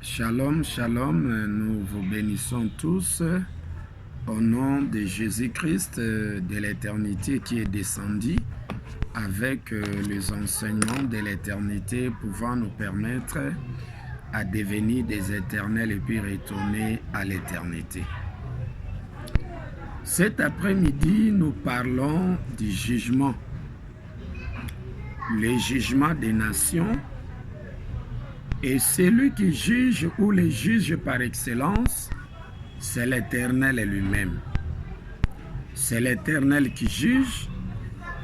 Shalom, shalom, nous vous bénissons tous au nom de Jésus-Christ de l'éternité qui est descendu avec les enseignements de l'éternité pouvant nous permettre à devenir des éternels et puis retourner à l'éternité. Cet après-midi, nous parlons du jugement. Le jugement des nations. Et celui qui juge ou les juge par excellence, c'est l'Éternel lui-même. C'est l'Éternel qui juge.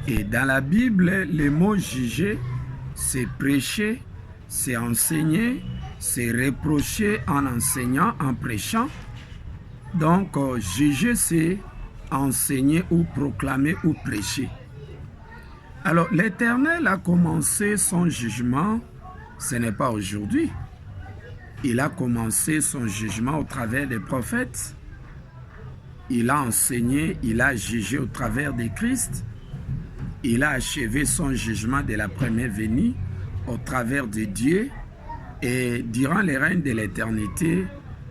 Et dans la Bible, le mot juger, c'est prêcher, c'est enseigner, c'est reprocher en enseignant, en prêchant. Donc, juger, c'est enseigner ou proclamer ou prêcher. Alors, l'Éternel a commencé son jugement. Ce n'est pas aujourd'hui. Il a commencé son jugement au travers des prophètes. Il a enseigné, il a jugé au travers de Christ. Il a achevé son jugement de la première venue au travers de Dieu. Et durant les règnes de l'éternité,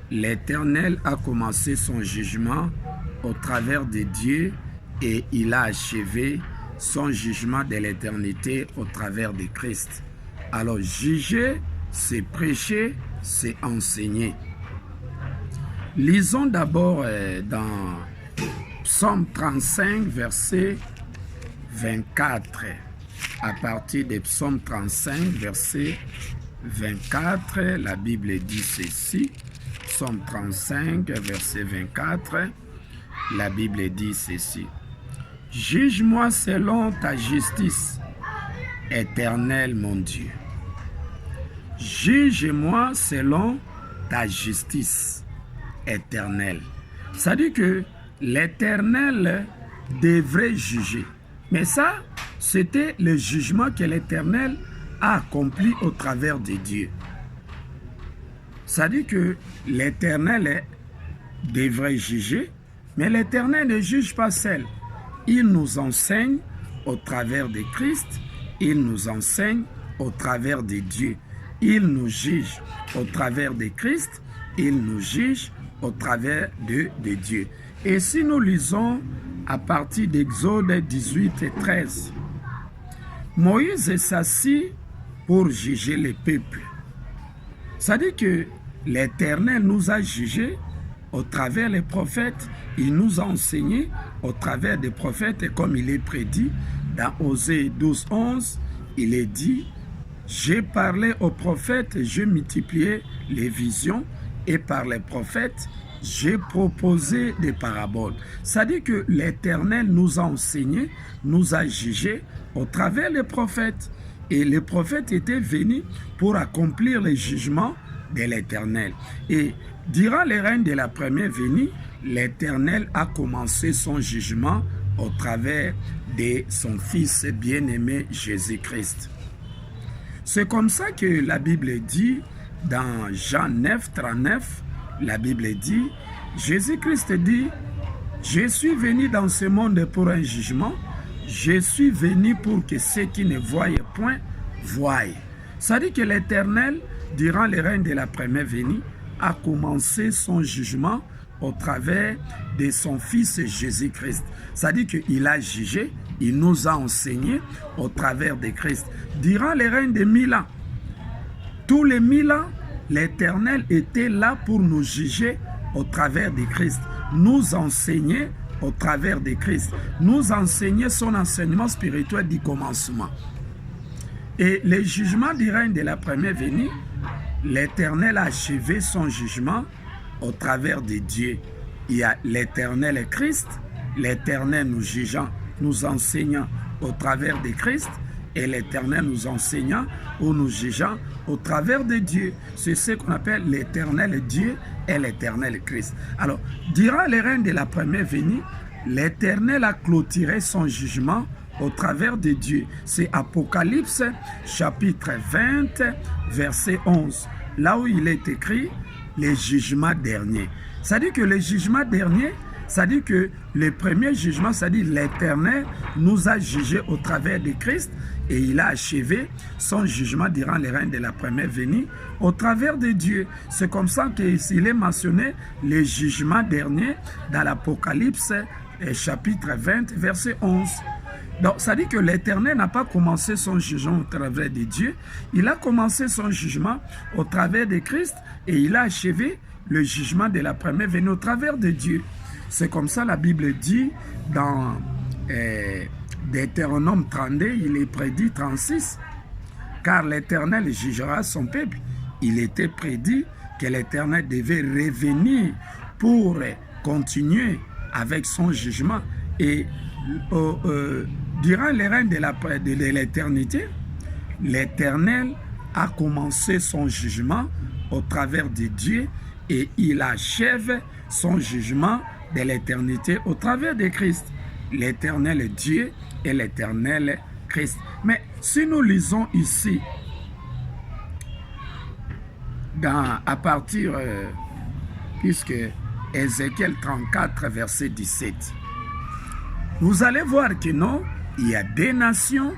l'Éternel a commencé son jugement au travers de Dieu et il a achevé son jugement de l'éternité au travers de Christ. Alors, juger, c'est prêcher, c'est enseigner. Lisons d'abord dans Psaume 35, verset 24. À partir de Psaume 35, verset 24, la Bible dit ceci. Psaume 35, verset 24, la Bible dit ceci. « Juge-moi selon ta justice, Éternel mon Dieu. Juge-moi selon ta justice, Éternel. » Ça dit que l'Éternel devrait juger. Mais ça, c'était le jugement que l'Éternel a accompli au travers de Dieu. Ça dit que l'Éternel devrait juger, mais l'Éternel ne juge pas seul. Il nous enseigne au travers de Christ. Il nous enseigne au travers de Dieu. Il nous juge au travers de Christ. Il nous juge au travers de Dieu. Et si nous lisons à partir d'Exode 18 et 13, Moïse s'assit pour juger le peuple. Ça dit que l'Éternel nous a jugés au travers des prophètes. Il nous a enseigné au travers des prophètes. Et comme il est prédit dans Osée 12, 11, il est dit, j'ai parlé aux prophètes, j'ai multiplié les visions, et par les prophètes, j'ai proposé des paraboles. Ça dit que l'Éternel nous a enseigné, nous a jugés au travers des prophètes. Et les prophètes étaient venus pour accomplir les jugements de l'Éternel. Et durant les règnes de la première venue, l'Éternel a commencé son jugement au travers de son Fils bien-aimé Jésus-Christ. C'est comme ça que la Bible dit, dans Jean 9, 39, la Bible dit, Jésus-Christ dit, « Je suis venu dans ce monde pour un jugement, je suis venu pour que ceux qui ne voient point, voient. » Ça dit que l'Éternel, durant les règnes de la première venue, a commencé son jugement au travers de son Fils Jésus-Christ. Ça dit qu'il a jugé, il nous a enseigné au travers de Christ. Durant les règnes de 1000 ans, tous les 1000 ans, l'Éternel était là pour nous juger au travers de Christ, nous enseigner au travers de Christ, nous enseigner son enseignement spirituel du commencement. Et le jugement du règne de la première venue, l'Éternel a achevé son jugement au travers de Dieu. Il y a l'Éternel et Christ, l'Éternel nous jugeant, nous enseignant au travers de Christ, et l'Éternel nous enseignant ou nous jugeant au travers de Dieu. C'est ce qu'on appelle l'Éternel Dieu et l'Éternel Christ. Alors, durant les règnes de la première venue, l'Éternel a clôturé son jugement au travers de Dieu. C'est Apocalypse chapitre 20, verset 11. Là où il est écrit les jugements derniers. Ça dit que les jugements derniers, C'est-à-dire que le premier jugement, c'est-à-dire l'Éternel nous a jugés au travers de Christ et il a achevé son jugement durant les règnes de la première venue au travers de Dieu. C'est comme ça qu'il est mentionné le jugement dernier dans l'Apocalypse chapitre 20, verset 11. Donc, ça dit que l'Éternel n'a pas commencé son jugement au travers de Dieu. Il a commencé son jugement au travers de Christ et il a achevé le jugement de la première venue au travers de Dieu. C'est comme ça la Bible dit dans Deutéronome 32, il est prédit 36. Car l'Éternel jugera son peuple. Il était prédit que l'Éternel devait revenir pour continuer avec son jugement. Et durant les règnes de l'éternité, l'Éternel a commencé son jugement au travers de Dieu et il achève son jugement de l'éternité au travers de Christ. L'Éternel Dieu et l'Éternel Christ. Mais si nous lisons ici, à partir, puisque Ézéchiel 34, verset 17, vous allez voir que non, il y a des nations,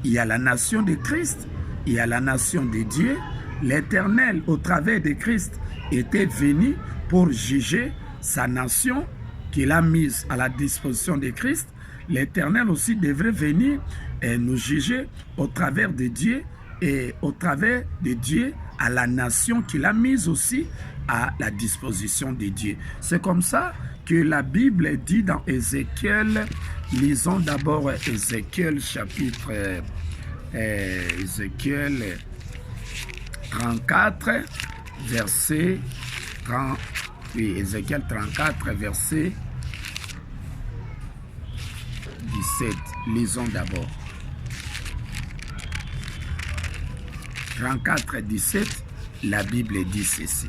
il y a la nation de Christ, il y a la nation de Dieu. L'Éternel, au travers de Christ, était venu pour juger sa nation qu'il a mise à la disposition de Christ. L'Éternel aussi devrait venir nous juger au travers de Dieu et au travers de Dieu à la nation qu'il a mise aussi à la disposition de Dieu. C'est comme ça que la Bible dit dans Ézéchiel. Lisons d'abord Ézéchiel chapitre Ézéchiel 34 verset 30. Oui, Ézéchiel 34 verset 17. Lisons d'abord. 34, 17, la Bible dit ceci.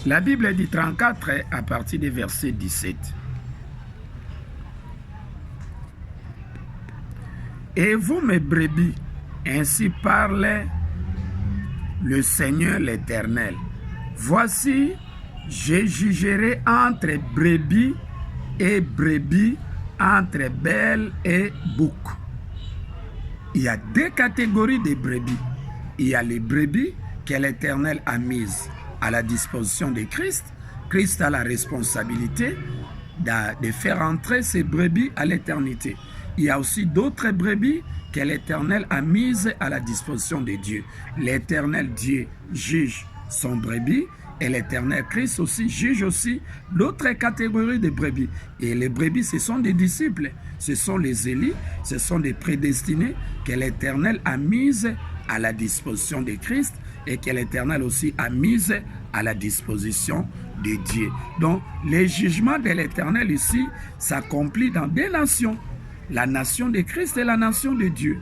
La Bible dit 34 à partir du verset 17. Et vous, mes brebis, ainsi parle le Seigneur l'Éternel. Voici, je jugerai entre brebis et brebis, entre belles et boucs. Il y a deux catégories de brebis. Il y a les brebis que l'Éternel a mises à la disposition de Christ. Christ a la responsabilité de faire entrer ces brebis à l'éternité. Il y a aussi d'autres brebis que l'Éternel a mises à la disposition de Dieu. L'Éternel Dieu juge son brebis et l'Éternel Christ aussi juge aussi l'autre catégorie de brebis. Et les brebis, ce sont des disciples, ce sont les élus, ce sont des prédestinés que l'Éternel a mises à la disposition de Christ et que l'Éternel aussi a mises à la disposition de Dieu. Donc, les jugements de l'Éternel ici s'accomplissent dans deux nations. La nation de Christ et la nation de Dieu.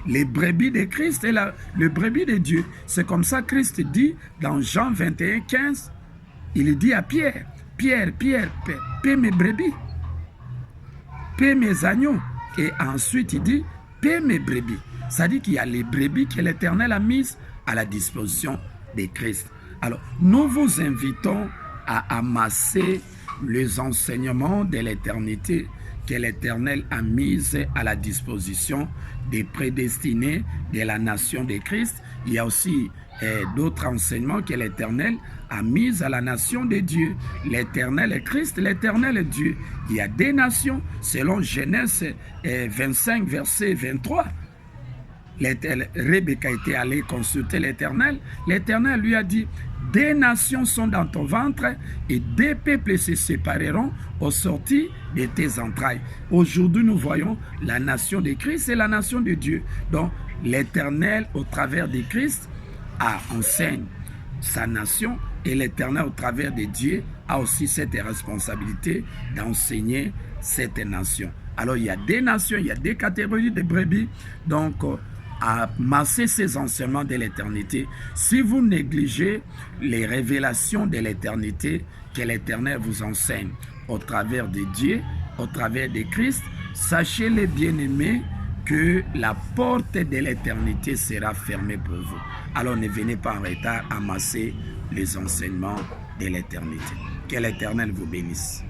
Les brebis de Christ et le brebis de Dieu. C'est comme ça que Christ dit dans Jean 21, 15. Il dit à Pierre, Pierre, paie mes brebis, paie mes agneaux. Et ensuite il dit, paie mes brebis. Ça dit qu'il y a les brebis que l'Éternel a mises à la disposition de Christ. Alors, nous vous invitons à amasser les enseignements de l'éternité que l'Éternel a mis à la disposition des prédestinés de la nation de Christ. Il y a aussi d'autres enseignements que l'Éternel a mis à la nation de Dieu. L'Éternel est Christ, l'Éternel est Dieu. Il y a des nations, selon Genèse 25, verset 23. Rebecca était allée consulter l'Éternel. L'Éternel lui a dit, des nations sont dans ton ventre et des peuples se sépareront au sortir de tes entrailles. Aujourd'hui, nous voyons la nation de Christ et la nation de Dieu. Donc, l'Éternel, au travers de Christ, enseigne sa nation et l'Éternel, au travers de Dieu, a aussi cette responsabilité d'enseigner cette nation. Alors, il y a des nations, il y a des catégories de brebis. Donc, à masser ces enseignements de l'éternité. Si vous négligez les révélations de l'éternité que l'Éternel vous enseigne au travers de Dieu, au travers de Christ, sachez les bien-aimés que la porte de l'éternité sera fermée pour vous. Alors ne venez pas en retard à masser les enseignements de l'éternité. Que l'Éternel vous bénisse.